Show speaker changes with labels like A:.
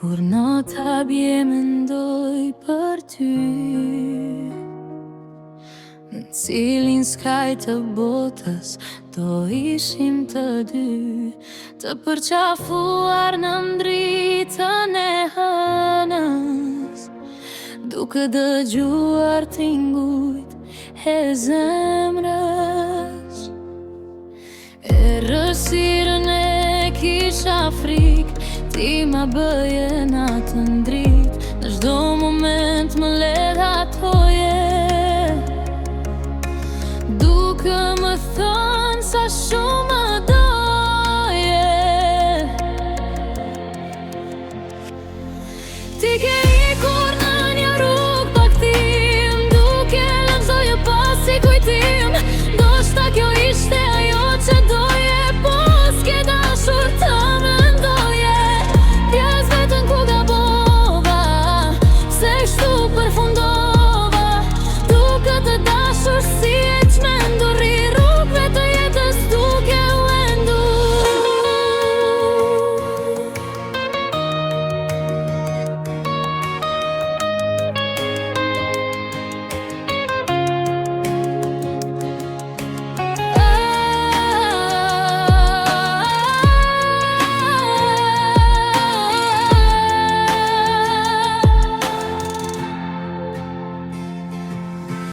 A: Kur nota bje mendoj për ty, në cilin skaj të botës do ishim të dy, të përqafuar në ndritën e hënës, duke dëgjuar tingujt e zemrës. Errësirën e kisha frik, ti ma bëje natën drit, në çdo moment më ledhatoje, duke më thënë sa shumë më doje. Ti ke